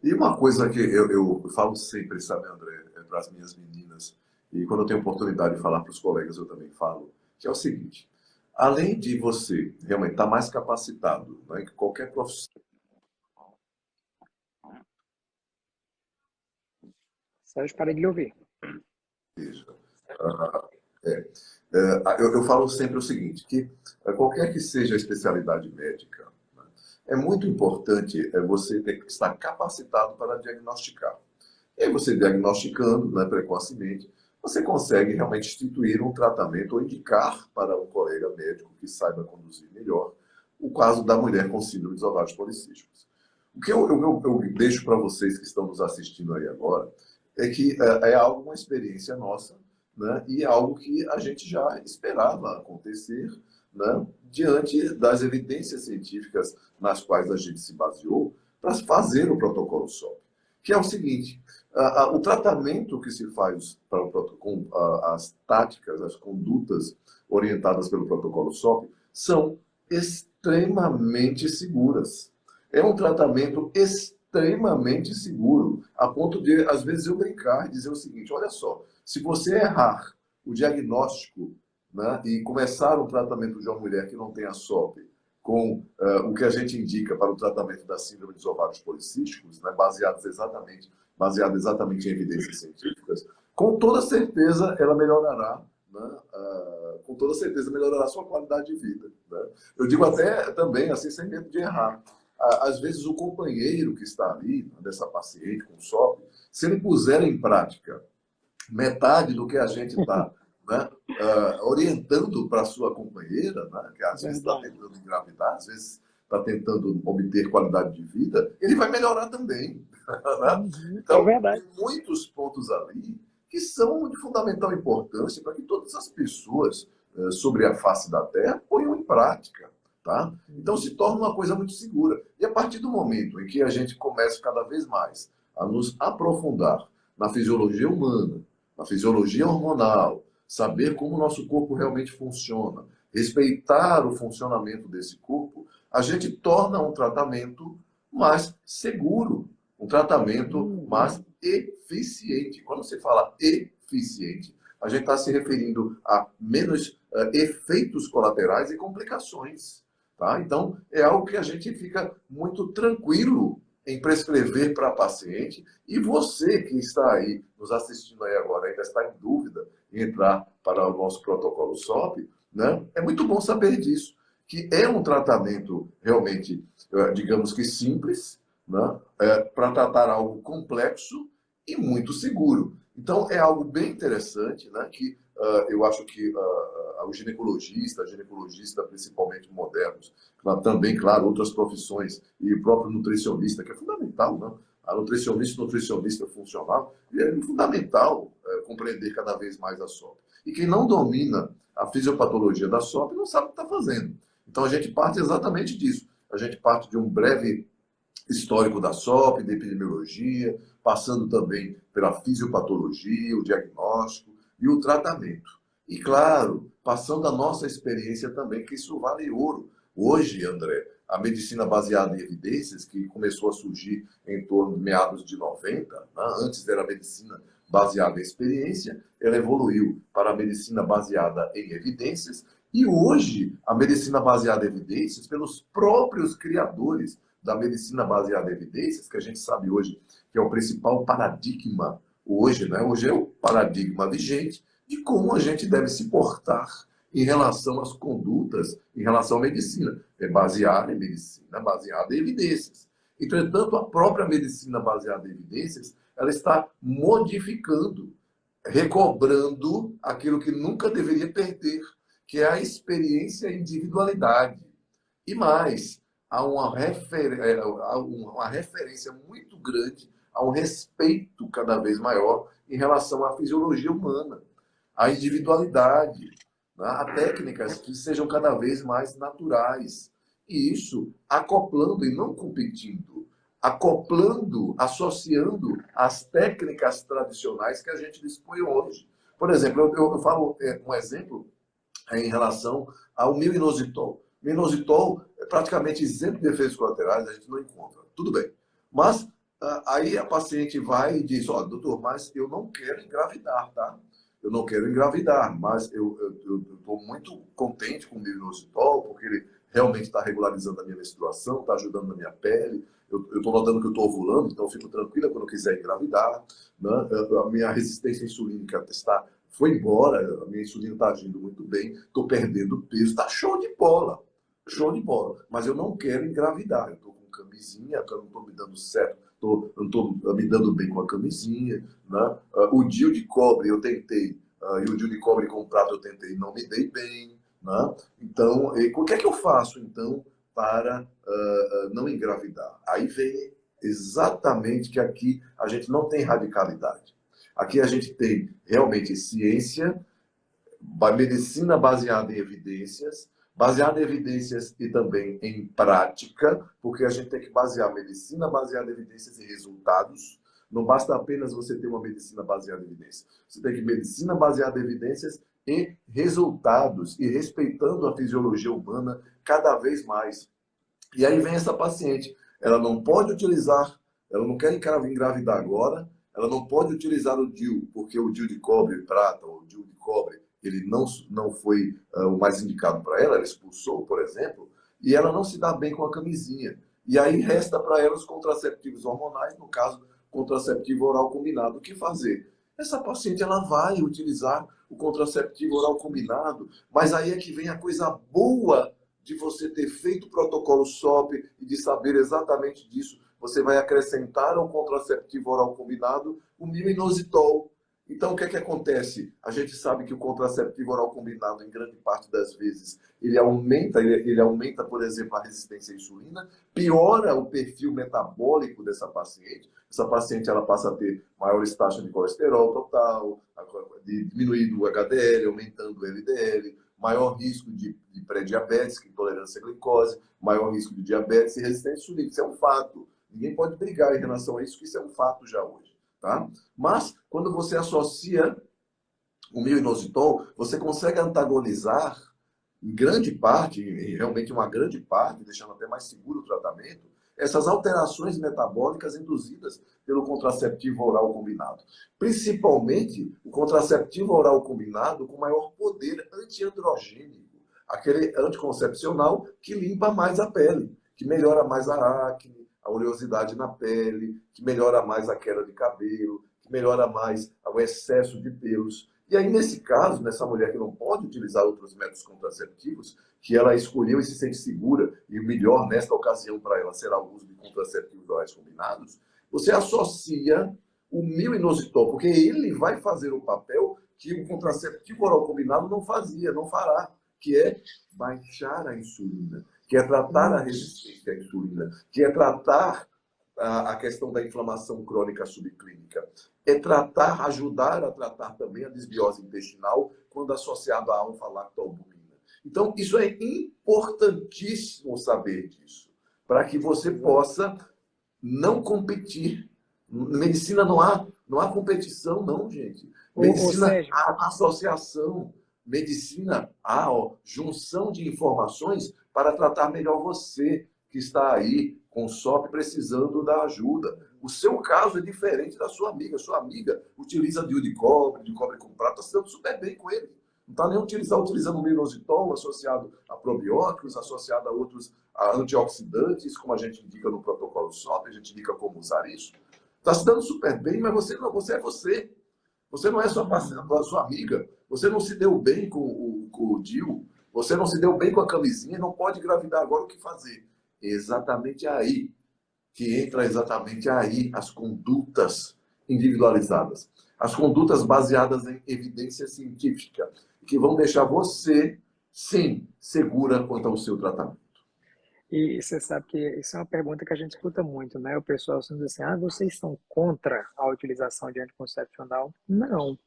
E uma coisa que eu falo sempre, sabe, André, para as minhas meninas, e quando eu tenho oportunidade de falar para os colegas, eu também falo, que é o seguinte: além de você realmente estar mais capacitado, né, que qualquer profissional, Sérgio, parei de lhe ouvir. é, eu falo sempre o seguinte, que qualquer que seja a especialidade médica, né, é muito importante você ter que estar capacitado para diagnosticar. E aí você diagnosticando, né, precocemente, você consegue realmente instituir um tratamento ou indicar para um colega médico que saiba conduzir melhor o caso da mulher com síndrome dos ovários policísticos. O que eu deixo para vocês que estão nos assistindo aí agora é que é algo, uma experiência nossa, né, e é algo que a gente já esperava acontecer, né, diante das evidências científicas nas quais a gente se baseou para fazer o protocolo SOP, que é o seguinte: o tratamento que se faz com as táticas, as condutas orientadas pelo protocolo SOP são extremamente seguras. É um tratamento extremamente seguro, a ponto de, às vezes, eu brincar e dizer o seguinte: olha só, se você errar o diagnóstico, né, e começar um tratamento de uma mulher que não tem a SOP com o que a gente indica para o tratamento da síndrome dos ovários policísticos, né, baseado exatamente em evidências científicas, com toda certeza ela melhorará, né, com toda certeza melhorará a sua qualidade de vida. Né? Eu digo até também, assim, sem medo de errar. Às vezes o companheiro que está ali, dessa paciente com SOP, se ele puser em prática metade do que a gente está, né, orientando para a sua companheira, né, que às vezes está Verdade. tentando engravidar, às vezes está tentando obter qualidade de vida, ele vai melhorar também. Né? Uhum, é Então, verdade. tem muitos pontos ali que são de fundamental importância para que todas as pessoas sobre a face da Terra ponham em prática. Tá? Então, se torna uma coisa muito segura. E a partir do momento em que a gente começa cada vez mais a nos aprofundar na fisiologia humana, na fisiologia hormonal, saber como o nosso corpo realmente funciona, respeitar o funcionamento desse corpo, a gente torna um tratamento mais seguro, um tratamento mais Uhum. eficiente. Quando se fala eficiente, a gente está se referindo a menos efeitos colaterais e complicações. Tá? Então, é algo que a gente fica muito tranquilo em prescrever para a paciente. E você que está aí nos assistindo aí agora, ainda está em dúvida em entrar para o nosso protocolo SOP, né? É muito bom saber disso, que é um tratamento realmente, digamos que simples, né? Para tratar algo complexo e muito seguro. Então, é algo bem interessante, né? Que eu acho que o ginecologista, principalmente modernos, mas também, claro, outras profissões, e o próprio nutricionista, que é fundamental, né? A nutricionista funcional, é fundamental compreender cada vez mais a SOP. E quem não domina a fisiopatologia da SOP não sabe o que está fazendo. Então, a gente parte exatamente disso. A gente parte de um breve histórico da SOP, da epidemiologia, passando também pela fisiopatologia, o diagnóstico e o tratamento. E, claro, passando a nossa experiência também, que isso vale ouro. Hoje, André, a medicina baseada em evidências, que começou a surgir em torno de meados de 90, né? Antes era a medicina baseada em experiência, ela evoluiu para a medicina baseada em evidências, e hoje a medicina baseada em evidências, pelos próprios criadores da medicina baseada em evidências, que a gente sabe hoje que é o principal paradigma hoje, né? Hoje é o paradigma vigente de como a gente deve se portar em relação às condutas, em relação à medicina. É baseada em medicina, baseada em evidências. Entretanto, a própria medicina baseada em evidências, ela está modificando, recobrando aquilo que nunca deveria perder, que é a experiência e individualidade. E mais, há uma referência muito grande, a um respeito cada vez maior em relação à fisiologia humana, à individualidade, né? A técnicas que sejam cada vez mais naturais. E isso acoplando e não competindo, acoplando, associando as técnicas tradicionais que a gente dispõe hoje. Por exemplo, eu falo um exemplo em relação ao milinoxidil. Milinoxidil é praticamente isento de efeitos colaterais, a gente não encontra. Tudo bem. Mas aí a paciente vai e diz, ó, doutor, mas eu não quero engravidar, tá? Eu não quero engravidar, mas eu estou muito contente com o milinoxidil, porque ele realmente está regularizando a minha menstruação, está ajudando na minha pele. Eu estou notando que eu estou ovulando, então eu fico tranquila quando eu quiser engravidar. Né? A minha resistência insulínica foi embora, a minha insulina está agindo muito bem, estou perdendo peso, está show de bola. Show de bola. Mas eu não quero engravidar. Eu estou com camisinha, eu não estou me dando certo, não estou me dando bem com a camisinha. Né? O DIU de cobre eu tentei, e o DIU de cobre comprado eu tentei, não me dei bem. Né? Então, o que é que eu faço, então, para não engravidar? Aí vem exatamente que aqui a gente não tem radicalidade. Aqui a gente tem realmente ciência, medicina baseada em evidências e também em prática, porque a gente tem que basear medicina baseada em evidências e resultados. Não basta apenas você ter uma medicina baseada em evidências. Você tem que medicina baseada em evidências e resultados, e respeitando a fisiologia humana cada vez mais. E aí vem essa paciente, ela não pode utilizar, ela não quer engravidar agora, ela não pode utilizar o DIU, porque o DIU de cobre e prata, ou o DIU de cobre, ele não foi o mais indicado para ela, ela expulsou, por exemplo, e ela não se dá bem com a camisinha. E aí resta para ela os contraceptivos hormonais, no caso, contraceptivo oral combinado. O que fazer? Essa paciente ela vai utilizar o contraceptivo oral combinado, mas aí é que vem a coisa boa de você ter feito o protocolo SOP e de saber exatamente disso. Você vai acrescentar ao contraceptivo oral combinado o milinoxidil. Então, o que é que acontece? A gente sabe que o contraceptivo oral combinado, em grande parte das vezes, ele aumenta, por exemplo, a resistência à insulina, piora o perfil metabólico dessa paciente. Essa paciente ela passa a ter maiores taxas de colesterol total, diminuindo o HDL, aumentando o LDL, maior risco de pré-diabetes, intolerância à glicose, maior risco de diabetes e resistência à insulina. Isso é um fato. Ninguém pode brigar em relação a isso, que isso é um fato já hoje. Tá? Mas, quando você associa o milinoxidil, você consegue antagonizar, em grande parte, e realmente uma grande parte, deixando até mais seguro o tratamento, essas alterações metabólicas induzidas pelo contraceptivo oral combinado. Principalmente o contraceptivo oral combinado com maior poder antiandrogênico, aquele anticoncepcional que limpa mais a pele, que melhora mais a acne, a oleosidade na pele, que melhora mais a queda de cabelo, que melhora mais o excesso de pelos. E aí, nesse caso, nessa mulher que não pode utilizar outros métodos contraceptivos, que ela escolheu e se sente segura, e o melhor nesta ocasião para ela será o uso de contraceptivos orais combinados, você associa o mil-inositol, porque ele vai fazer o papel que o contraceptivo oral combinado não fazia, não fará, que é baixar a insulina, que é tratar a resistência à insulina, que é tratar a questão da inflamação crônica subclínica, é tratar, ajudar a tratar também a desbiose intestinal quando associado à alfa-lactoalbumina. Então, isso é importantíssimo saber disso, para que você possa não competir. Medicina não há competição, não, gente. Ou Medicina seja, há associação. Medicina há junção de informações para tratar melhor você que está aí com SOP precisando da ajuda. O seu caso é diferente da sua amiga. Sua amiga utiliza DIU de cobre com prata, está se dando super bem com ele. Não está nem utilizando o minoxidil associado a probióticos, associado a outros antioxidantes, como a gente indica no protocolo SOP, a gente indica como usar isso. Está se dando super bem, mas você não, você é você. Você não é sua parceira, sua amiga. Você não se deu bem com o DIU. Você não se deu bem com a camisinha, não pode engravidar agora, o que fazer? Exatamente aí que entra exatamente aí as condutas individualizadas. As condutas baseadas em evidência científica, que vão deixar você, sim, segura quanto ao seu tratamento. e você sabe que isso é uma pergunta que a gente escuta muito, né? O pessoal sempre diz assim, ah, vocês são contra a utilização de anticoncepcional? Não.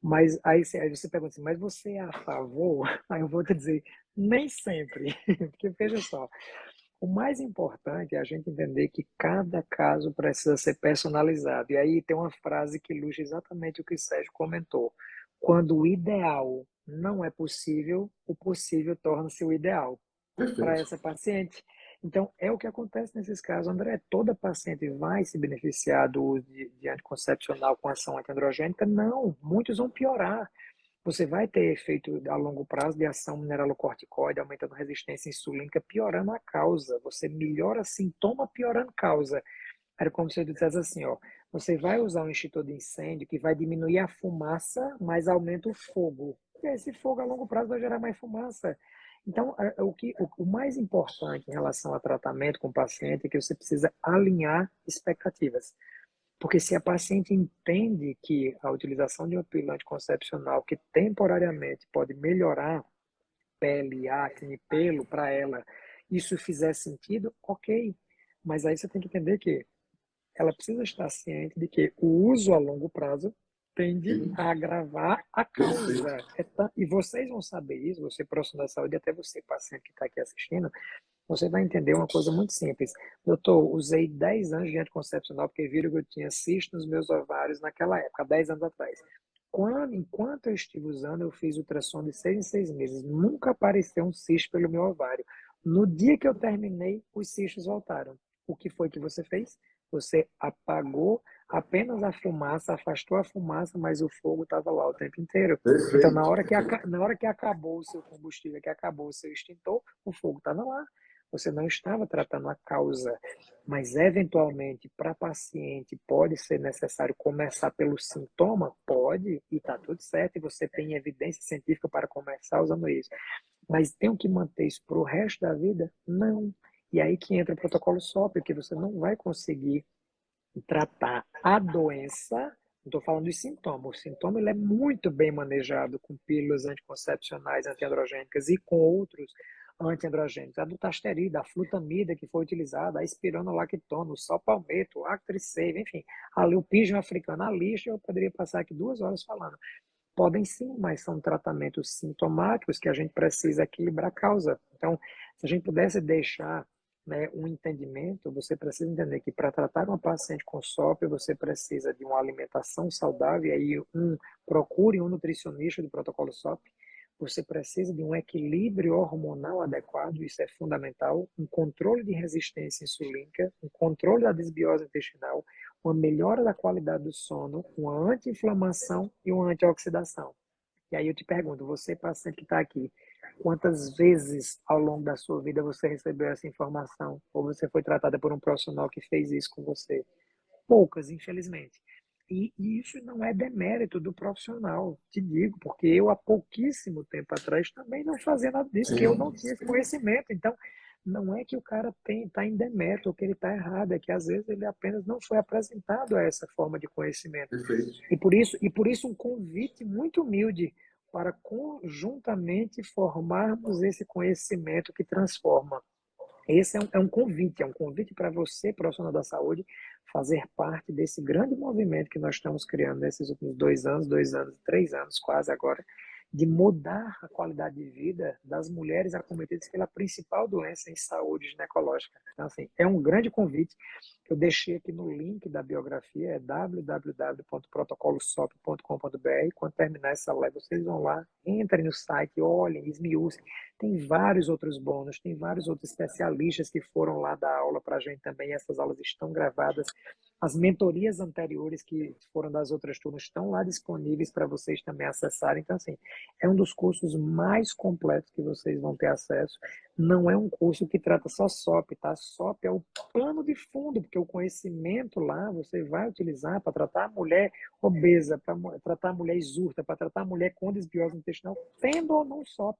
Mas aí você pergunta assim, mas você é a favor? Aí eu vou te dizer, nem sempre. Porque veja só, o mais importante é a gente entender que cada caso precisa ser personalizado. E aí tem uma frase que ilustra exatamente o que o Sérgio comentou. Quando o ideal não é possível, o possível torna-se o ideal para Perfeito. essa paciente. Então, é o que acontece nesses casos, André. Toda paciente vai se beneficiar do uso de anticoncepcional com ação antiandrogênica? Não, muitos vão piorar. Você vai ter efeito a longo prazo de ação mineralocorticoide, aumentando resistência insulínica, piorando a causa. Você melhora sintoma, piorando causa. Era como se eu dissesse assim, ó, você vai usar um extintor de incêndio que vai diminuir a fumaça, mas aumenta o fogo. E esse fogo a longo prazo vai gerar mais fumaça. Então, o mais importante em relação a tratamento com o paciente é que você precisa alinhar expectativas. Porque se a paciente entende que a utilização de uma pílula anticoncepcional que temporariamente pode melhorar pele, acne, pelo para ela, isso fizer sentido, ok. Mas aí você tem que entender que ela precisa estar ciente de que o uso a longo prazo tende Sim, a agravar a perfeito. causa. E vocês vão saber isso, você profissional da saúde, até você paciente que está aqui assistindo, você vai entender uma coisa muito simples. Doutor, usei 10 anos de anticoncepcional porque viram que eu tinha cisto nos meus ovários naquela época, 10 anos atrás. Enquanto eu estive usando, eu fiz ultrassom de 6 em 6 meses. Nunca apareceu um cisto pelo meu ovário. No dia que eu terminei, os cistos voltaram. O que foi que você fez? Você apagou apenas a fumaça, afastou a fumaça, mas o fogo estava lá o tempo inteiro. Então, Perfeito. na hora que acabou o seu combustível, que acabou o seu extintor, o fogo estava lá. Você não estava tratando a causa, mas eventualmente para paciente pode ser necessário começar pelo sintoma? Pode, e está tudo certo, e você tem evidência científica para começar usando isso. Mas tem que manter isso para o resto da vida? Não. E aí que entra o protocolo SOP, que você não vai conseguir tratar a doença, não estou falando de sintoma, o sintoma ele é muito bem manejado com pílulas anticoncepcionais antiandrogênicas e com outros antiandrogênicos, a dutasterida, a flutamida que foi utilizada, a espironolactona, o salpalmeto, o actriceve, enfim, ali o pigeon africano, a lista, eu poderia passar aqui 2 horas falando. Podem sim, mas são tratamentos sintomáticos que a gente precisa equilibrar a causa. Então, se a gente pudesse deixar, né, um entendimento, você precisa entender que para tratar uma paciente com SOP, você precisa de uma alimentação saudável, e aí procure um nutricionista do protocolo SOP, você precisa de um equilíbrio hormonal adequado, isso é fundamental, um controle de resistência insulínica, um controle da desbiose intestinal, uma melhora da qualidade do sono, uma anti-inflamação e uma antioxidação. E aí eu te pergunto, você paciente que está aqui, quantas vezes ao longo da sua vida você recebeu essa informação? Ou você foi tratada por um profissional que fez isso com você? Poucas, infelizmente. E isso não é demérito do profissional, te digo, porque eu há pouquíssimo tempo atrás também não fazia nada disso, porque eu Sim, não tinha esse sim, conhecimento. Então, não é que o cara está em demérito ou que ele está errado, é que às vezes ele apenas não foi apresentado a essa forma de conhecimento. perfeito. E por isso um convite muito humilde para conjuntamente formarmos esse conhecimento que transforma. Esse é um convite para você, profissional da saúde, fazer parte desse grande movimento que nós estamos criando nesses últimos 2 anos, 3 anos quase agora, de mudar a qualidade de vida das mulheres acometidas pela principal doença em saúde ginecológica. Então, assim, é um grande convite. Eu deixei aqui no link da biografia, é www.protocolosop.com.br. Quando terminar essa live, vocês vão lá, entrem no site, olhem, esmiuçem. Tem vários outros bônus, tem vários outros especialistas que foram lá dar aula para a gente também. Essas aulas estão gravadas. As mentorias anteriores que foram das outras turmas estão lá disponíveis para vocês também acessarem. Então, assim, é um dos cursos mais completos que vocês vão ter acesso. Não é um curso que trata só SOP, tá? SOP é o pano de fundo, porque o conhecimento lá você vai utilizar para tratar a mulher obesa, para tratar a mulher exurta, para tratar a mulher com desbiose intestinal, tendo ou não SOP.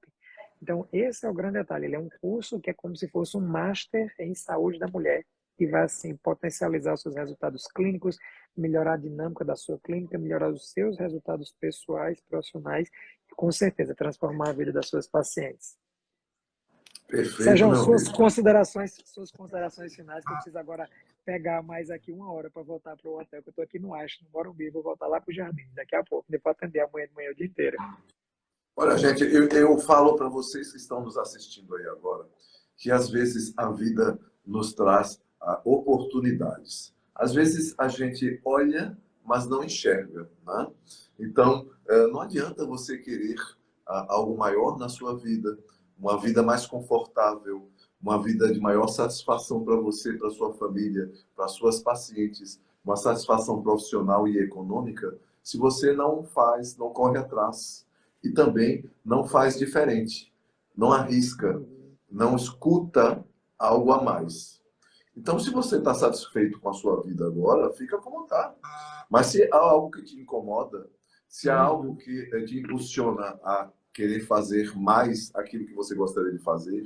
Então, esse é o grande detalhe. Ele é um curso que é como se fosse um master em saúde da mulher, que vai, assim, potencializar os seus resultados clínicos, melhorar a dinâmica da sua clínica, melhorar os seus resultados pessoais, profissionais, e, com certeza, transformar a vida das suas pacientes. Perfeito, Sejam meu amigo. suas considerações finais, que eu preciso agora pegar mais aqui 1 hora para voltar para o hotel, que eu estou aqui no Ashton, no Morumbi, vou voltar lá para o Jardim, daqui a pouco, depois atender amanhã de manhã o dia inteiro. Olha, gente, eu falo para vocês que estão nos assistindo aí agora, que às vezes a vida nos traz oportunidades. Às vezes a gente olha, mas não enxerga, né? Então, não adianta você querer algo maior na sua vida, uma vida mais confortável, uma vida de maior satisfação para você, para sua família, para suas pacientes, uma satisfação profissional e econômica, se você não faz, não corre atrás e também não faz diferente, não arrisca, Uhum. não escuta algo a mais. Então, se você está satisfeito com a sua vida agora, fica como está. Mas se há algo que te incomoda, se há algo Uhum. que te impulsiona a querer fazer mais aquilo que você gostaria de fazer,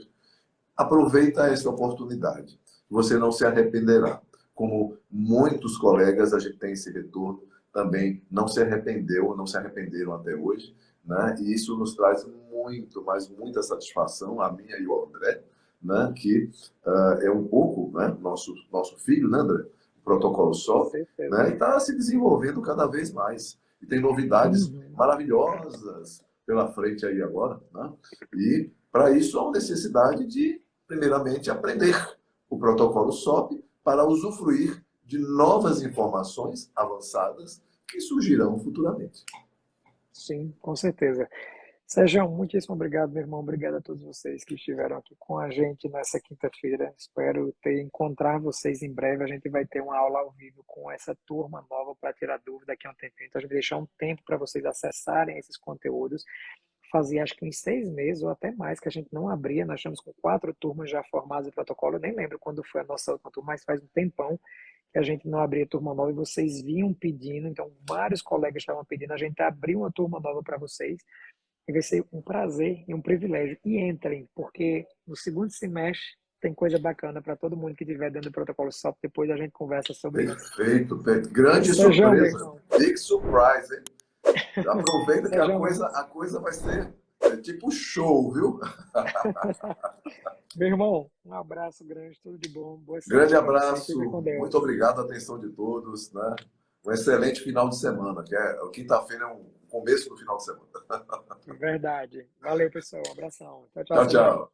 aproveita esta oportunidade. Você não se arrependerá. Como muitos colegas, a gente tem esse retorno, também não se arrependeu, não se arrependeram até hoje, né? E isso nos traz muito, mas muita satisfação, a minha e o André, né? Que é um pouco, né? Nosso filho, né, André? O Protocolo SOP, Certeza. né? E está se desenvolvendo cada vez mais. E tem novidades Uhum. maravilhosas pela frente aí agora, né? E para isso há uma necessidade de, primeiramente, aprender o protocolo SOP para usufruir de novas informações avançadas que surgirão futuramente. Sim, com certeza. Sérgio, muitíssimo obrigado, meu irmão. Obrigado a todos vocês que estiveram aqui com a gente nessa quinta-feira. Espero encontrar vocês em breve. A gente vai ter uma aula ao vivo com essa turma nova para tirar dúvida daqui a um tempinho. Então, a gente vai deixar um tempo para vocês acessarem esses conteúdos. Fazia acho que uns 6 meses ou até mais que a gente não abria. Nós estamos com 4 turmas já formadas em protocolo. Eu nem lembro quando foi a nossa última turma, mas faz um tempão que a gente não abria turma nova e vocês vinham pedindo. Então, vários colegas estavam pedindo. A gente abriu uma turma nova para vocês. E vai ser um prazer e um privilégio. E entrem, porque no segundo semestre tem coisa bacana para todo mundo que estiver dentro do protocolo SOP. Depois a gente conversa sobre isso. Perfeito, Pedro. Grande Sejam, meu surpresa. irmão. Big surprise, hein? Aproveita que a Sejam, coisa, a coisa vai ser tipo show, viu? meu irmão, um abraço grande, tudo de bom. Boa Grande semana para você. Fica abraço, com muito Deus. obrigado a atenção de todos, né? Um excelente final de semana, que é quinta-feira é um começo do final de semana. Verdade. Valeu, pessoal. Um abração. Tchau, tchau, Tchau, Sérgio. tchau.